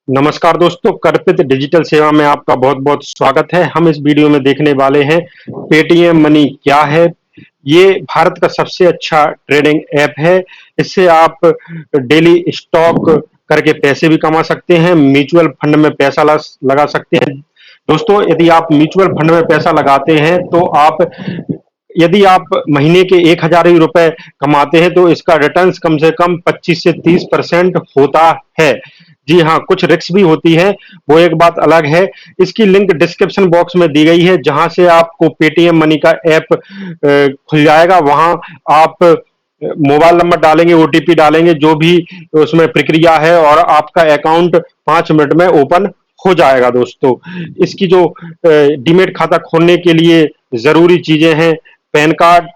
नमस्कार दोस्तों, कर्पित डिजिटल सेवा में आपका बहुत-बहुत स्वागत है। हम इस वीडियो में देखने वाले हैं पेटीएम मनी क्या है। ये भारत का सबसे अच्छा ट्रेडिंग ऐप है। इससे आप डेली स्टॉक करके पैसे भी कमा सकते हैं, म्यूचुअल फंड में पैसा लगा सकते हैं। दोस्तों, यदि आप म्यूचुअल फंड में पैसा लगाते हैं तो आप यदि आप महीने के 1000 ही रुपए कमाते हैं तो इसका रिटर्न्स कम से कम 25 से 30% होता है। जी हाँ, कुछ रिस्क भी होती है, वो एक बात अलग है। इसकी लिंक डिस्क्रिप्शन बॉक्स में दी गई है, जहां से आपको पेटीएम मनी का ऐप खुल जाएगा। वहां आप मोबाइल नंबर डालेंगे, ओटीपी डालेंगे, जो भी उसमें प्रक्रिया है और आपका अकाउंट 5 मिनट में ओपन हो जाएगा। दोस्तों, इसकी जो डीमेट खाता खोलने के लिए जरूरी चीजें हैं, पैन कार्ड,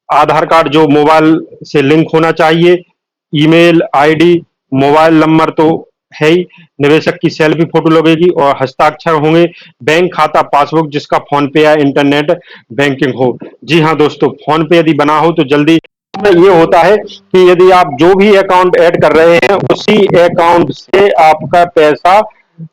आधार कार्ड जो मोबाइल से लिंक होना चाहिए, ईमेल आईडी, मोबाइल नंबर तो है ही, निवेशक की सेल्फी फोटो लगेगी और हस्ताक्षर होंगे, बैंक खाता पासबुक जिसका फोन पे या इंटरनेट बैंकिंग हो। जी हाँ दोस्तों, फोन पे यदि बना हो तो जल्दी में ये होता है कि यदि आप जो भी अकाउंट ऐड कर रहे हैं उसी अकाउंट से आपका पैसा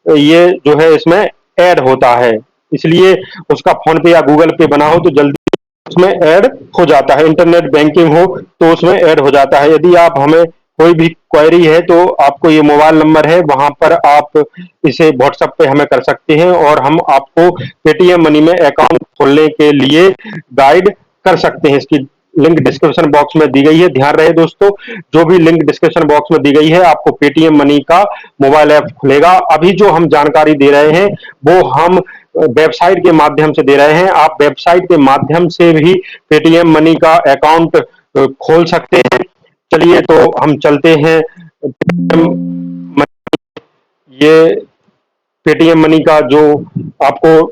ये जो है इसमें ऐड होता है। इसलिए उसका फोन पे या गूगल पे बना हो तो जल्दी उसमें ऐड हो जाता है। इंटरनेट बैंकिंग हो तो उसमें ऐड हो जाता है। यदि आप हमें कोई भी क्वेरी है तो आपको ये मोबाइल नंबर है, वहां पर आप इसे व्हाट्सएप पे हमें कर सकते हैं और हम आपको पेटीएम मनी में अकाउंट खोलने के लिए गाइड कर सकते हैं। इसकी लिंक डिस्क्रिप्शन बॉक्स में दी गई है। ध्यान रहे दोस्तों, जो भी लिंक डिस्क्रिप्शन बॉक्स में दी गई है आपको पेटीएम मनी का मोबाइल ऐप खुलेगा। अभी जो हम जानकारी दे रहे हैं वो हम वेबसाइट के माध्यम से दे रहे हैं। आप वेबसाइट के माध्यम से भी पेटीएम मनी का अकाउंट खोल सकते हैं। चलिए तो हम चलते हैं ये पेटीएम मनी का जो आपको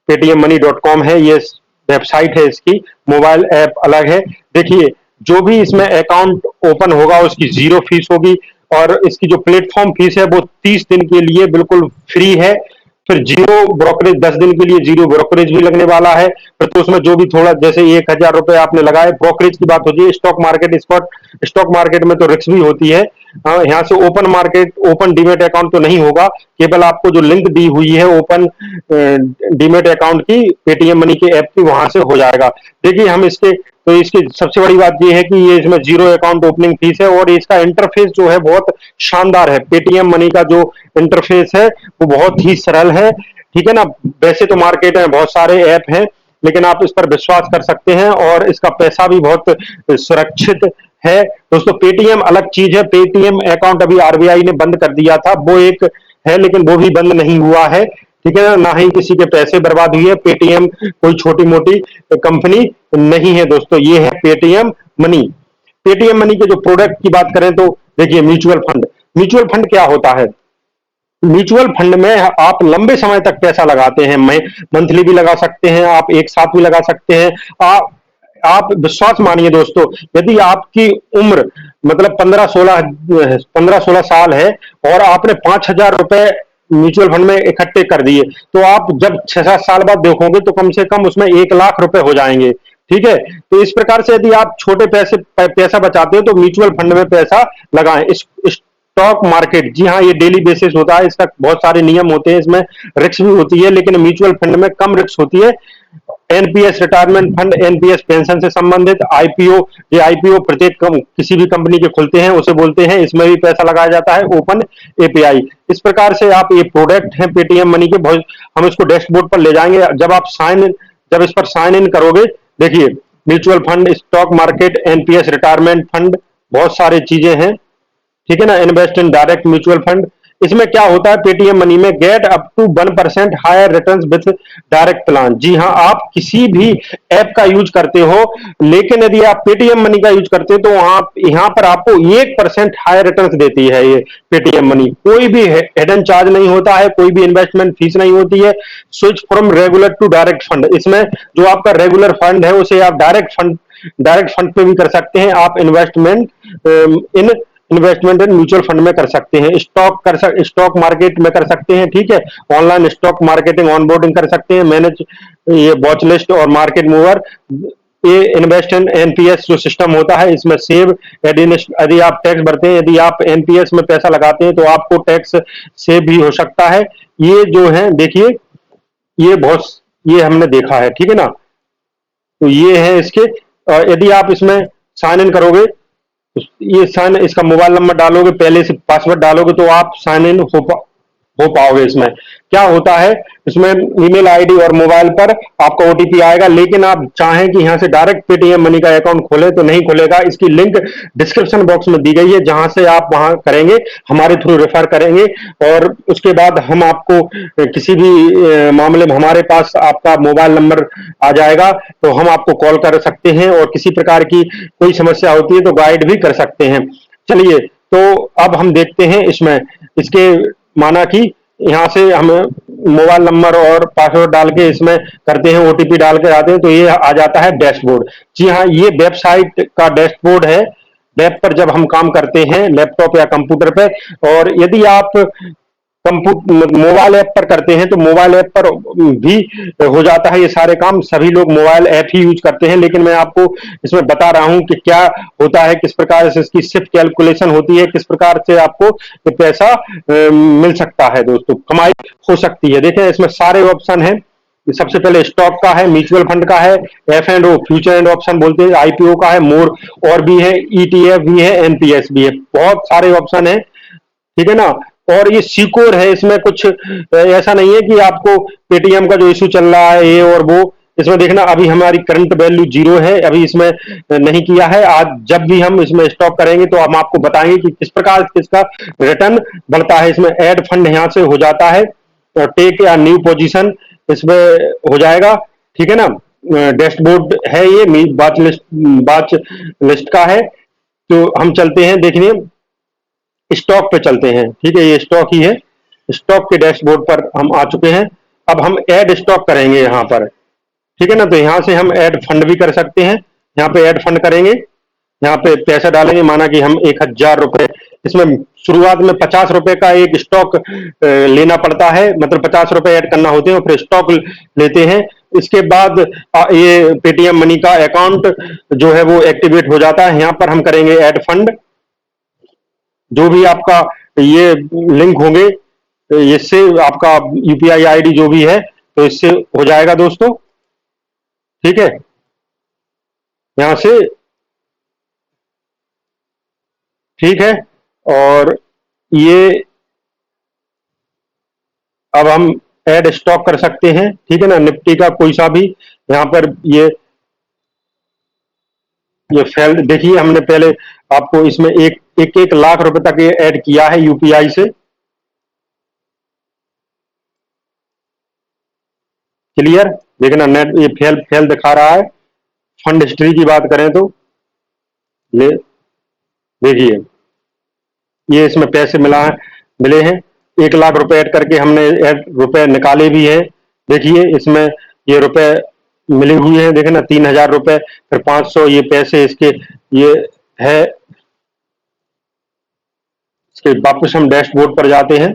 पेटीएम मनी .com है, ये वेबसाइट है। इसकी मोबाइल ऐप अलग है। देखिए, जो भी इसमें अकाउंट ओपन होगा उसकी जीरो फीस होगी और इसकी जो प्लेटफॉर्म फीस है वो 30 दिन के लिए बिल्कुल फ्री है। फिर जीरो ब्रोकरेज, 10 दिन के लिए जीरो ब्रोकरेज भी लगने वाला है। फिर तो उसमें जो भी थोड़ा, जैसे 1000 रुपए आपने लगाए, ब्रोकरेज की बात होती है। स्टॉक मार्केट में तो रिस्क भी होती है। यहाँ से open market, open demat account तो नहीं होगा। केवल आपको जो लिंक दी हुई है ओपन डीमेट अकाउंट की, पेटीएम मनी के ऐप की, वहां से हो जाएगा। देखिए, हम इसकी सबसे बड़ी बात ये है कि ये इसमें जीरो अकाउंट ओपनिंग फीस है और इसका इंटरफेस जो है बहुत शानदार है। पेटीएम मनी का जो इंटरफेस है वो बहुत ही सरल है, ठीक है ना। वैसे तो मार्केट में बहुत सारे ऐप हैं, लेकिन आप इस पर विश्वास कर सकते हैं और इसका पैसा भी बहुत सुरक्षित है। दोस्तों, पेटीएम अलग चीज है। पेटीएम अकाउंट अभी आरबीआई ने बंद कर दिया था, वो एक है, लेकिन वो भी बंद नहीं हुआ है, ठीक है ना। ना ही किसी के पैसे बर्बाद हुए। पेटीएम कोई छोटी मोटी कंपनी नहीं है दोस्तों, ये है पेटीएम मनी। पेटीएम मनी के जो प्रोडक्ट की बात करें तो देखिए, म्यूचुअल फंड क्या होता है। म्यूचुअल फंड में आप लंबे समय तक पैसा लगाते हैं। मंथली भी लगा सकते हैं, आप एक साथ भी लगा सकते हैं। आप विश्वास मानिए दोस्तों, यदि आपकी उम्र मतलब 15-16 साल है और आपने 5000 रुपए म्यूचुअल फंड में इकट्ठे कर दिए, तो आप जब 6-7 साल बाद देखोगे तो कम से कम उसमें 1 लाख रुपए हो जाएंगे, ठीक है। तो इस प्रकार से यदि आप छोटे पैसा बचाते हो तो म्यूचुअल फंड में पैसा लगाएं। स्टॉक मार्केट, जी हाँ, ये डेली बेसिस होता है। इसका बहुत सारे नियम होते हैं, इसमें रिस्क भी होती है, लेकिन म्यूचुअल फंड में कम रिस्क होती है। NPS retirement fund, NPS pension से संबंधित, आईपीओ, ये आईपीओ प्रत्येक किसी भी कंपनी के खुलते हैं उसे बोलते हैं, इसमें भी पैसा लगाया जाता है। ओपन एपीआई, इस प्रकार से आप, ये प्रोडक्ट है पेटीएम मनी के, बहुत हम इसको डैशबोर्ड पर ले जाएंगे। जब इस पर साइन इन करोगे, देखिए, mutual fund, stock market, NPS retirement fund, बहुत सारी चीजें हैं, ठीक है ना। Invest in direct mutual fund, इसमें क्या होता है, पेटीएम मनी में get up to 1% higher returns with direct plan. जी हाँ, आप किसी भी ऐप का यूज करते हो, लेकिन यदि आप पेटीएम मनी का यूज करते हो तो वहां यहाँ पर आपको 1% हायर रिटर्न्स देती है ये पेटीएम मनी। कोई भी हिडन चार्ज नहीं होता है, कोई भी इन्वेस्टमेंट फीस नहीं होती है। Switch from regular to direct fund, इसमें जो आपका रेगुलर फंड है उसे आप डायरेक्ट फंड पे भी कर सकते हैं। आप इन्वेस्टमेंट इन म्यूचुअल फंड में कर सकते हैं। स्टॉक मार्केट में कर सकते हैं, ठीक है। ऑनलाइन स्टॉक मार्केटिंग ऑनबोर्डिंग कर सकते हैं। मैनेज ये वॉच लिस्ट और मार्केट मूवर, ये इन्वेस्ट इन एनपीएस जो सिस्टम होता है, इसमें सेव यदि आप टैक्स भरते हैं, यदि आप एनपीएस में पैसा लगाते हैं तो आपको टैक्स सेव भी हो सकता है। ये जो है देखिए, ये बहुत, ये हमने देखा है, ठीक है ना। तो ये है इसके, यदि आप इसमें साइन इन करोगे, ये साइन, इसका मोबाइल नंबर डालोगे, पहले से पासवर्ड डालोगे तो आप साइन इन हो पाओगे। इसमें क्या होता है, इसमें ईमेल आईडी और मोबाइल पर आपका ओटीपी आएगा, लेकिन आप चाहें कि यहां से डायरेक्ट पेटीएम मनी का अकाउंट खोले तो नहीं खुलेगा। इसकी लिंक डिस्क्रिप्शन बॉक्स में दी गई है, जहां से आप वहां करेंगे, हमारे थ्रू रेफर करेंगे, और उसके बाद हम आपको किसी भी मामले में हमारे पास आपका मोबाइल नंबर आ जाएगा, तो हम आपको कॉल कर सकते हैं, और किसी प्रकार की कोई समस्या होती है तो गाइड भी कर सकते हैं। चलिए, तो अब हम देखते हैं इसमें, इसके माना कि यहाँ से हम मोबाइल नंबर और पासवर्ड डाल के इसमें करते हैं, ओटीपी डाल के आते हैं, तो ये आ जाता है डैशबोर्ड। जी हाँ, ये वेबसाइट का डैशबोर्ड है। वेब पर जब हम काम करते हैं लैपटॉप या कंप्यूटर पे, और यदि आप मोबाइल ऐप पर करते हैं तो मोबाइल ऐप पर भी हो जाता है ये सारे काम। सभी लोग मोबाइल ऐप ही यूज करते हैं, लेकिन मैं आपको इसमें बता रहा हूं कि क्या होता है, किस प्रकार से इसकी शिफ्ट कैलकुलेशन होती है, किस प्रकार से आपको पैसा मिल सकता है, दोस्तों कमाई हो सकती है। देखें, इसमें सारे ऑप्शन हैं। सबसे पहले स्टॉक का है, म्यूचुअल फंड का है, F and O future and option बोलते हैं, आईपीओ का है, मोर और भी है, ईटीएफ भी है, एनपीएस भी है, बहुत सारे ऑप्शन है, ठीक है ना। और ये सिक्योर है, इसमें कुछ ऐसा नहीं है कि आपको पेटीएम का जो इशू चल रहा है ये और वो। इसमें देखना, अभी हमारी करंट वैल्यू 0 है, अभी इसमें नहीं किया है। आज जब भी हम इसमें स्टॉक करेंगे तो हम आपको बताएंगे कि किस प्रकार से इसका रिटर्न बढ़ता है। इसमें ऐड फंड यहाँ से हो जाता है, टेक या न्यू पोजीशन इसमें हो जाएगा, ठीक है ना। डैशबोर्ड है ये, बाच लिस्ट का है। तो हम चलते हैं देखने, स्टॉक पे चलते हैं, ठीक है, ये स्टॉक ही है। स्टॉक के डैशबोर्ड पर हम आ चुके हैं। अब हम ऐड स्टॉक करेंगे यहाँ पर, ठीक है ना। तो यहाँ से हम ऐड फंड भी कर सकते हैं, यहाँ पे ऐड फंड करेंगे, यहाँ पे पैसा डालेंगे, माना कि हम 1000 रुपए, इसमें शुरुआत में 50 रुपए का एक स्टॉक लेना पड़ता है, मतलब 50 रुपए ऐड करना होते हैं और फिर स्टॉक लेते हैं। इसके बाद ये पेटीएम मनी का अकाउंट जो है वो एक्टिवेट हो जाता है। यहाँ पर हम करेंगे ऐड फंड, जो भी आपका ये लिंक होंगे, इससे आपका यूपीआई आईडी जो भी है, तो इससे हो जाएगा दोस्तों, ठीक है। यहां से ठीक है, और ये अब हम ऐड स्टॉक कर सकते हैं, ठीक है ना, निफ्टी का कोई सा भी। यहाँ पर ये फेल, देखिए हमने पहले आपको इसमें एक लाख रुपए तक ये ऐड किया है यूपीआई से। क्लियर, देखना नेट ये फेल फेल दिखा रहा है। फंड हिस्ट्री की बात करें तो ले, देखिए ये इसमें पैसे मिले हैं, 1 लाख रुपए ऐड करके हमने रुपए निकाले भी हैं। देखिए इसमें ये रुपए मिले हुए हैं, देखे ना, 3000 रुपए, फिर 500 ये पैसे इसके, ये है। इसके वापस हम डैशबोर्ड पर जाते हैं,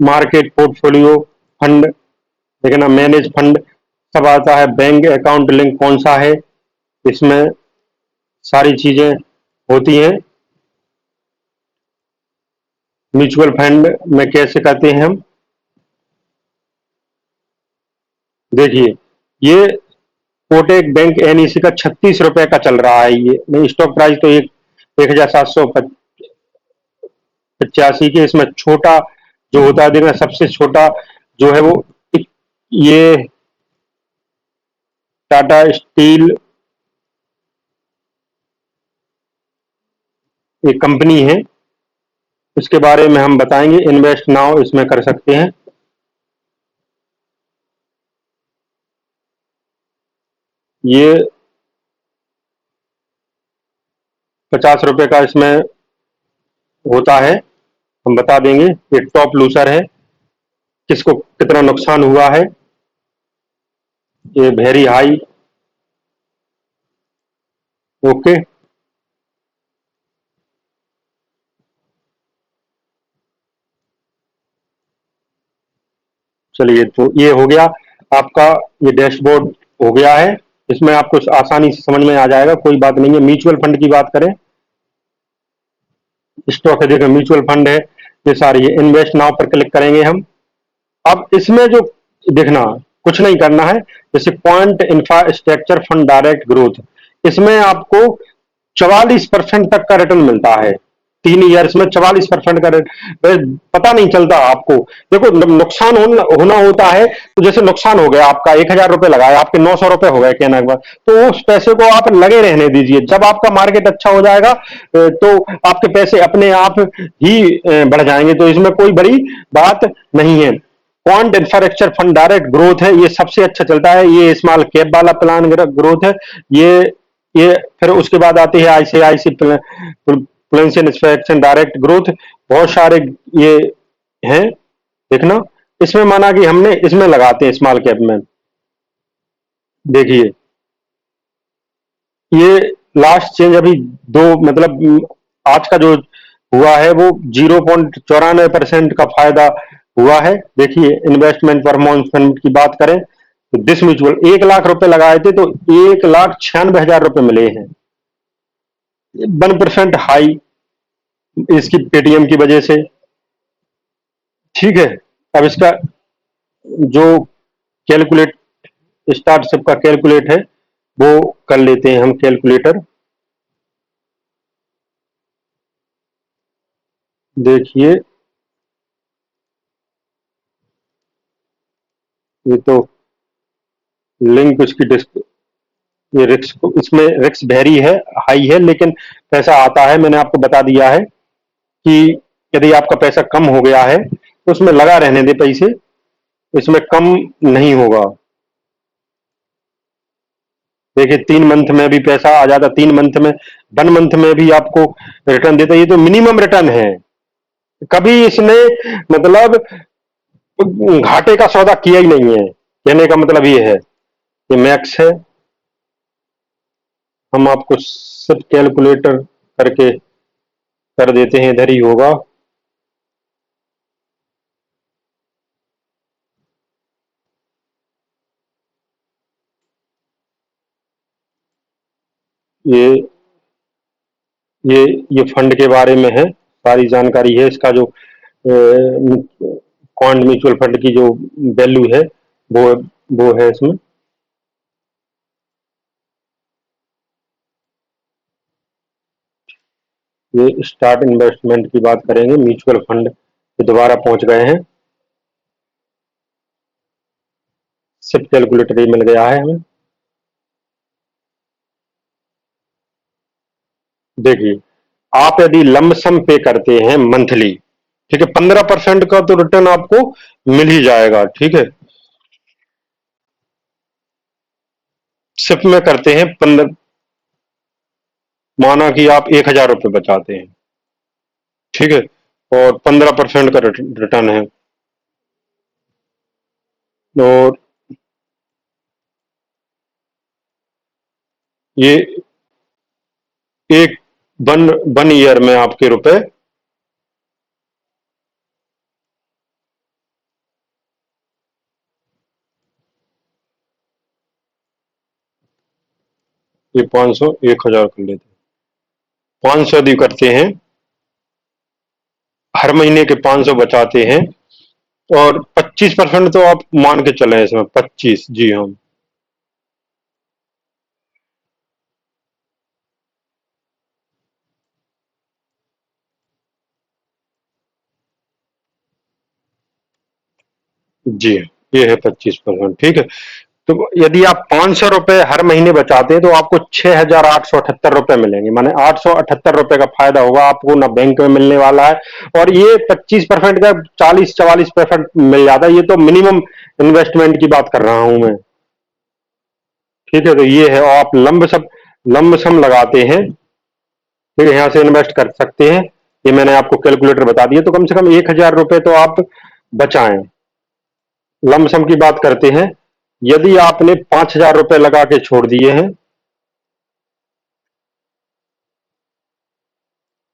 मार्केट पोर्टफोलियो फंड, देखे ना, मैनेज फंड सब आता है, बैंक अकाउंट लिंक कौन सा है, इसमें सारी चीजें होती हैं। म्यूचुअल फंड में कैसे करते हैं हम, देखिए ये कोटेक बैंक एनईसी का 36 रुपए का चल रहा है, ये नहीं, स्टॉक प्राइस तो 1785 के। इसमें छोटा जो होता है, देखना सबसे छोटा जो है वो ये टाटा स्टील एक कंपनी है, इसके बारे में हम बताएंगे। इन्वेस्ट नाउ इसमें कर सकते हैं, ये 50 रुपए का इसमें होता है, हम बता देंगे। ये टॉप लूजर है, किसको कितना नुकसान हुआ है, ये वेरी हाई, ओके। चलिए, तो ये हो गया। आपका ये डैशबोर्ड हो गया है। इसमें आपको आसानी से समझ में आ जाएगा, कोई बात नहीं है। म्यूचुअल फंड की बात करें, स्टॉक है, देखो म्यूचुअल फंड है, ये सारी है। इन्वेस्ट नाउ पर क्लिक करेंगे हम। अब इसमें जो देखना, कुछ नहीं करना है। जैसे point infrastructure fund direct growth, इसमें आपको 44% तक का रिटर्न मिलता है। 3 ईयर्स में 44% का पता नहीं चलता आपको। देखो नुकसान होना होता है, तो जैसे नुकसान हो गया आपका, 1,000 रुपए लगाया, आपके 900 रुपए हो गए कहने के बाद, तो उस पैसे को आप लगे रहने दीजिए। जब आपका मार्केट अच्छा हो जाएगा तो आपके पैसे अपने आप ही बढ़ जाएंगे। तो इसमें कोई बड़ी बात नहीं है। Quant infrastructure fund direct growth है, ये सबसे अच्छा चलता है। ये स्मॉल कैप वाला प्लान ग्रोथ है। ये ये फिर उसके बाद आती है आईसीआईसी प्लेंशन इंस्पेक्शन डायरेक्ट ग्रोथ। बहुत सारे ये हैं, देखना। इसमें माना कि हमने इसमें लगाते हैं स्मॉल कैप में। देखिए ये लास्ट चेंज अभी दो, मतलब आज का जो हुआ है वो 0.94% का फायदा हुआ है। देखिए इन्वेस्टमेंट परफॉर्मेंस फंड की बात करें तो दिस म्यूचुअल 1 लाख रुपए लगाए थे तो 1,96,000 रुपए मिले हैं। 1% हाई इसकी पेटीएम की वजह से। ठीक है, अब इसका जो कैलकुलेट स्टार्टअप का कैलकुलेट है वो कर लेते हैं हम कैलकुलेटर। देखिए ये तो लिंक उसकी डिस्क, ये रिस्क, इसमें रिस्क वेरी है, हाई है, लेकिन पैसा आता है। मैंने आपको बता दिया है कि यदि आपका पैसा कम हो गया है तो उसमें लगा रहने दे पैसे, इसमें कम नहीं होगा। देखिए 3 मंथ में भी पैसा आ जाता, 3 मंथ में, 1 मंथ में भी आपको रिटर्न देता। ये तो मिनिमम रिटर्न है, कभी इसने मतलब घाटे का सौदा किया ही नहीं है, कहने का मतलब ये है। ये मैक्स है, हम आपको सिर्फ कैलकुलेटर करके कर देते हैं, इधर ही होगा। ये ये ये फंड के बारे में है, सारी जानकारी है। इसका जो क्वांट म्यूचुअल फंड की जो वैल्यू है वो वो है इसमें। ये स्टार्ट इन्वेस्टमेंट की बात करेंगे, म्यूचुअल फंड पे दोबारा पहुंच गए हैं। सिर्फ कैलकुलेटर ही मिल गया है हमें। देखिए आप यदि लमसम पे करते हैं मंथली, ठीक है, 15% का तो रिटर्न आपको मिल ही जाएगा। ठीक है, सिर्फ में करते हैं 15, माना कि आप 1,000 रुपये बचाते हैं, ठीक है, और 15% का रिटर्न है। और ये एक वन वन ईयर में आपके रुपए ये 500 1,000 कर लेते हैं, 500 यदि करते हैं, हर महीने के 500 बचाते हैं, और 25% तो आप मान के चले इसमें, 25, जी हाँ। जी हाँ, ये है 25%। ठीक है, तो यदि आप 500 रुपए हर महीने बचाते हैं तो आपको 6,878 रुपए मिलेंगे, माने 878 रुपए का फायदा होगा आपको, ना बैंक में मिलने वाला है। और ये 25% का 40-44% मिल जाता है। ये तो मिनिमम इन्वेस्टमेंट की बात कर रहा हूं मैं। ठीक है, तो ये है, और आप लंबसम लगाते हैं, फिर यहाँ से इन्वेस्ट कर सकते हैं। ये मैंने आपको कैलकुलेटर बता दिया, तो कम से कम 1,000 रुपए तो आप बचाएं। लमसम की बात करते हैं, यदि आपने 5,000 रुपए लगा के छोड़ दिए हैं,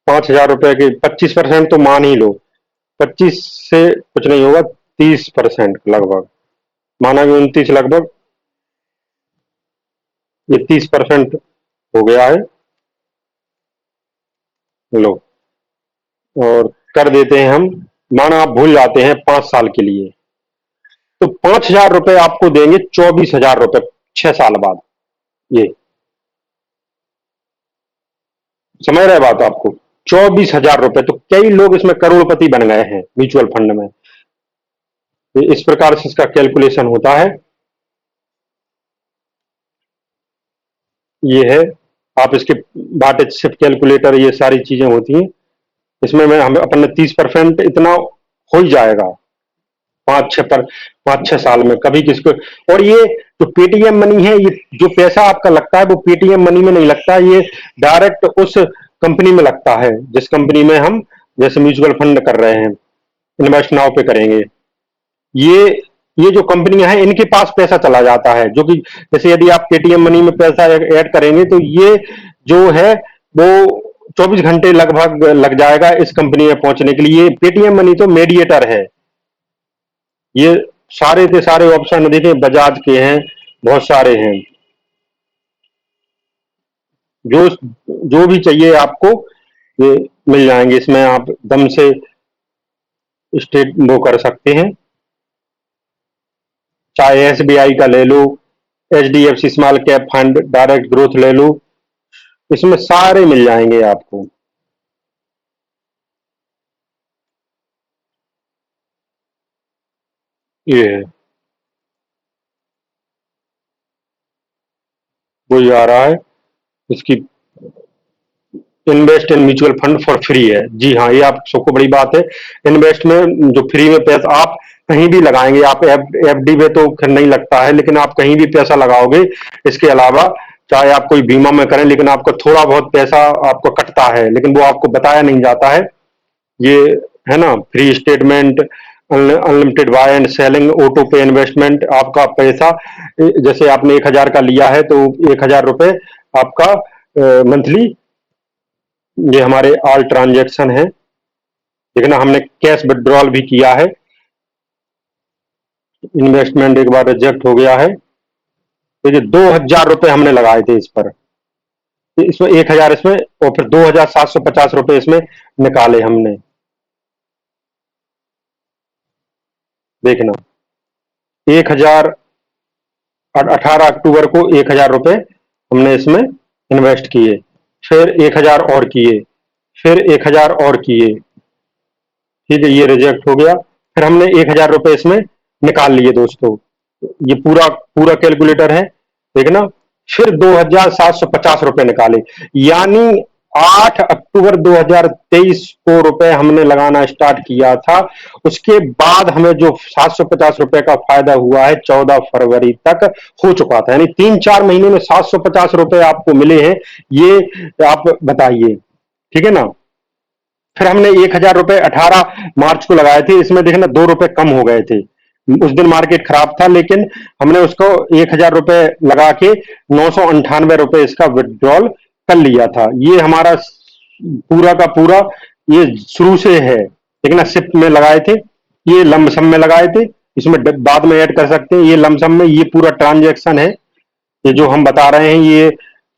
5,000 रुपए के 25% तो मान ही लो, 25 से कुछ नहीं होगा, 30% लगभग। माना कि 29 लगभग, ये 30% हो गया है। लो, और कर देते हैं हम, माना आप भूल जाते हैं 5 साल के लिए, तो 5,000 रुपए आपको देंगे 24,000 रुपए 6 साल बाद। ये समझ रहे बात आपको? 24,000 रुपए, तो कई लोग इसमें करोड़पति बन गए हैं म्यूचुअल फंड में। इस प्रकार से इसका कैलकुलेशन होता है। ये है, आप इसके बाटे शिफ्ट कैलकुलेटर, ये सारी चीजें होती हैं इसमें। मैं हम अपन ने 30% इतना हो ही जाएगा 5-6 साल में, कभी किसको। और ये जो पेटीएम मनी है, ये जो पैसा आपका लगता है वो पेटीएम मनी में नहीं लगता, ये डायरेक्ट उस कंपनी में लगता है जिस कंपनी में हम जैसे म्यूचुअल फंड कर रहे हैं, इन्वेस्ट नाउ पे करेंगे। ये ये जो कंपनियां हैं इनके पास पैसा चला जाता है, जो कि जैसे यदि आप पेटीएम मनी में पैसा ऐड करेंगे तो ये जो है वो 24 घंटे लगभग लग जाएगा इस कंपनी में पहुंचने के लिए। पेटीएम मनी तो मीडिएटर है। ये सारे के सारे ऑप्शन देखिए बजाज के हैं, बहुत सारे हैं। जो जो भी चाहिए आपको ये मिल जाएंगे इसमें, आप दम से स्टेट वो कर सकते हैं। चाहे एसबीआई का ले लो, HDFC small cap fund, direct growth ले लो, इसमें सारे मिल जाएंगे आपको। ये है, वो ये आ रहा है इसकी, invest in mutual fund for free है। जी हाँ, ये आप सबको बड़ी बात है। इन्वेस्ट में जो फ्री में पैसा आप कहीं भी लगाएंगे, आप एफडी में तो फिर नहीं लगता है, लेकिन आप कहीं भी पैसा लगाओगे इसके अलावा, चाहे आप कोई बीमा में करें, लेकिन आपका थोड़ा बहुत पैसा आपको कटता है, लेकिन वो आपको बताया नहीं जाता है। ये है ना, free statement, unlimited buy and selling, auto pay investment, आपका पैसा जैसे आपने 1,000 का लिया है तो 1,000 रुपए आपका मंथली, ये हमारे ऑल ट्रांजैक्शन है। देखना, हमने कैश विड्रॉल भी किया है। इन्वेस्टमेंट एक बार रिजेक्ट हो गया है। तो ये 2,000 रुपए हमने लगाए थे इस पर, इसमें 1,000 इसमें, और फिर 2,750 रुपए इसमें निकाले हमने। देखना, 1,000, 18 अक्टूबर को 1,000 रुपए हमने इसमें इन्वेस्ट किए, फिर 1,000 और किए, फिर 1,000 और किए। ठीक है, ये रिजेक्ट हो गया। फिर हमने 1,000 रुपए इसमें निकाल लिए दोस्तों। ये पूरा पूरा कैलकुलेटर है, देखना। फिर 2,750 रुपए निकाले, यानी 8 अक्टूबर 2023 को रुपए हमने लगाना स्टार्ट किया था। उसके बाद हमें जो 750 रुपए का फायदा हुआ है 14 फरवरी तक हो चुका था, यानी 3-4 महीने में 750 रुपए आपको मिले हैं। ये आप बताइए, ठीक है ना। फिर हमने 1,000 रुपए 18 मार्च को लगाए थे, इसमें देखना 2 रुपए कम हो गए थे। उस दिन मार्केट खराब था, लेकिन हमने उसको 1,000 रुपए लगा के 998 रुपए इसका विड्रॉल कर लिया था। ये हमारा पूरा का पूरा ये शुरू से है, लेकिन शिफ्ट में लगाए थे, ये लमसम में लगाए थे, इसमें बाद में ऐड कर सकते हैं। ये लमसम में ये पूरा ट्रांजेक्शन है, ये जो हम बता रहे हैं ये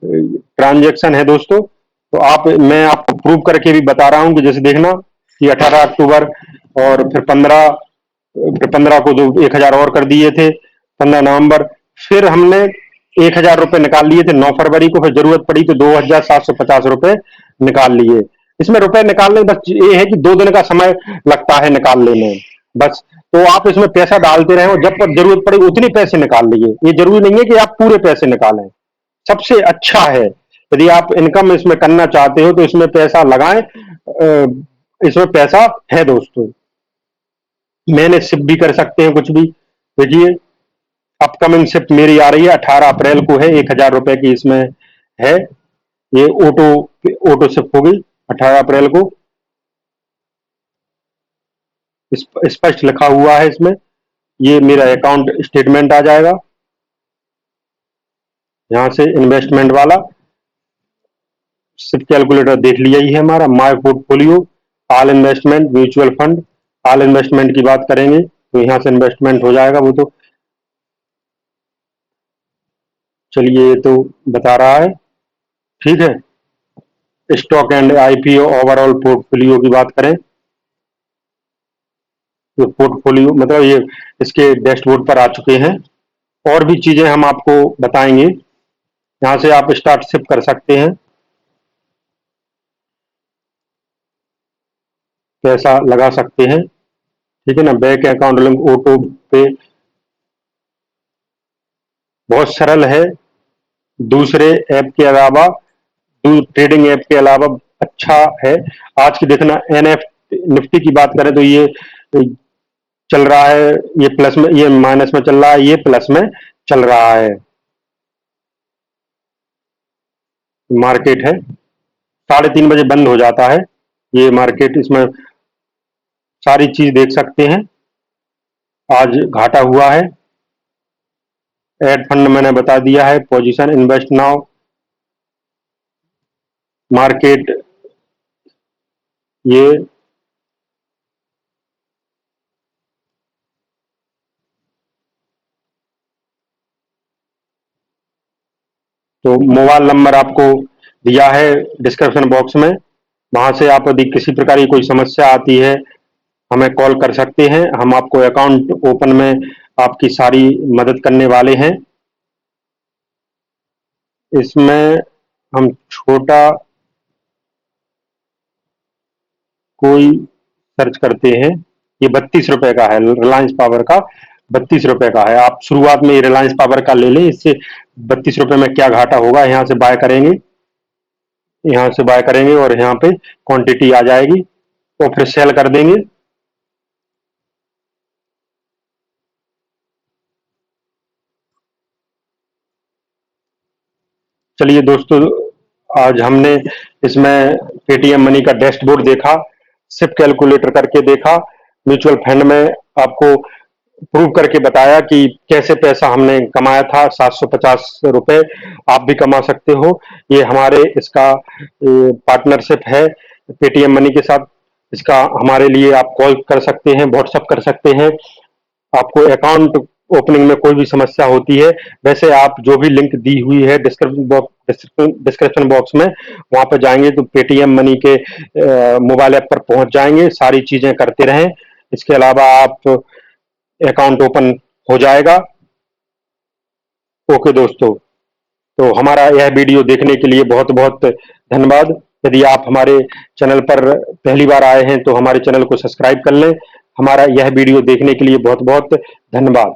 ट्रांजेक्शन है दोस्तों। तो आप, मैं आपको प्रूव करके भी बता रहा हूं कि जैसे देखना कि 18 अक्टूबर, और फिर 15 को जो 1,000 और कर दिए थे, 15 नवंबर, फिर हमने 1,000 रुपए निकाल लिए थे 9 फरवरी को, फिर जरूरत पड़ी तो 2,750 रुपए निकाल लिए। इसमें रुपए निकालने बस ये है कि 2 दिन का समय लगता है निकालने में, बस। तो आप इसमें पैसा डालते रहे और जब पर जरूरत पड़े उतने पैसे निकाल लिए। ये जरूरी नहीं है कि आप पूरे पैसे निकालें। सबसे अच्छा है, यदि आप इनकम इसमें करना चाहते हो तो इसमें पैसा लगाएं। इसमें पैसा है दोस्तों, मैंने शिप भी कर सकते हैं कुछ भी। देखिए, अपकमिंग शिप मेरी आ रही है 18 अप्रैल को है, 1,000 रुपए की इसमें है। ये ऑटो ऑटो शिप होगी 18 अप्रैल को, स्पष्ट लिखा हुआ है इसमें। ये मेरा अकाउंट स्टेटमेंट आ जाएगा, यहां से इन्वेस्टमेंट वाला शिप कैलकुलेटर देख लिया ही है हमारा। My portfolio, all investment, mutual fund, all investment की बात करेंगे तो यहां से इन्वेस्टमेंट हो जाएगा वो तो। चलिए, ये तो बता रहा है, ठीक है। Stock and IPO overall portfolio की बात करें, तो पोर्टफोलियो मतलब ये इसके डैशबोर्ड पर आ चुके हैं। और भी चीजें हम आपको बताएंगे, यहाँ से आप स्टार्ट शिप कर सकते हैं, पैसा लगा सकते हैं, ठीक है ना। बैंक अकाउंट लिंक ऑटो पे बहुत सरल है, दूसरे ऐप के अलावा, ट्रेडिंग ऐप के अलावा अच्छा है। आज की देखना एनएफ निफ्टी की बात करें तो ये चल रहा है, ये प्लस में, ये माइनस में चल रहा है, ये प्लस में चल रहा है, मार्केट है। 3:30 बजे बंद हो जाता है ये मार्केट, इसमें सारी चीज देख सकते हैं। आज घाटा हुआ है। एड फंड मैंने बता दिया है, पोजीशन इन्वेस्ट नाउ, मार्केट ये तो मोबाइल नंबर आपको दिया है डिस्क्रिप्शन बॉक्स में, वहां से आप यदि किसी प्रकार की कोई समस्या आती है हमें कॉल कर सकते हैं, हम आपको अकाउंट ओपन में आपकी सारी मदद करने वाले हैं। इसमें हम छोटा कोई सर्च करते हैं, ये 32 रुपए का है, रिलायंस पावर का 32 रुपए का है। आप शुरुआत में रिलायंस पावर का ले लें, इससे 32 रुपए में क्या घाटा होगा, यहाँ से बाय करेंगे, यहाँ से बाय करेंगे और यहाँ पे क्वांटिटी आ जाएगी तो फिर सेल कर देंगे। चलिए दोस्तों, आज हमने इसमें पेटीएम मनी का डैशबोर्ड देखा, सिप कैलकुलेटर करके देखा, म्यूचुअल फंड में आपको प्रूव करके बताया कि कैसे पैसा हमने कमाया था, 750 रुपए आप भी कमा सकते हो। ये हमारे इसका पार्टनरशिप है पेटीएम मनी के साथ। इसका हमारे लिए आप कॉल कर सकते हैं, व्हाट्सअप कर सकते हैं। आपको अकाउंट ओपनिंग में कोई भी समस्या होती है, वैसे आप जो भी लिंक दी हुई है डिस्क्रिप्शन बॉक्स में, वहां पर जाएंगे तो पेटीएम मनी के मोबाइल ऐप पर पहुंच जाएंगे, सारी चीजें करते रहें। इसके अलावा आप अकाउंट ओपन हो जाएगा। ओके दोस्तों, तो हमारा यह वीडियो देखने के लिए बहुत बहुत धन्यवाद। यदि आप हमारे चैनल पर पहली बार आए हैं तो हमारे चैनल को सब्सक्राइब कर लें। हमारा यह वीडियो देखने के लिए बहुत बहुत धन्यवाद।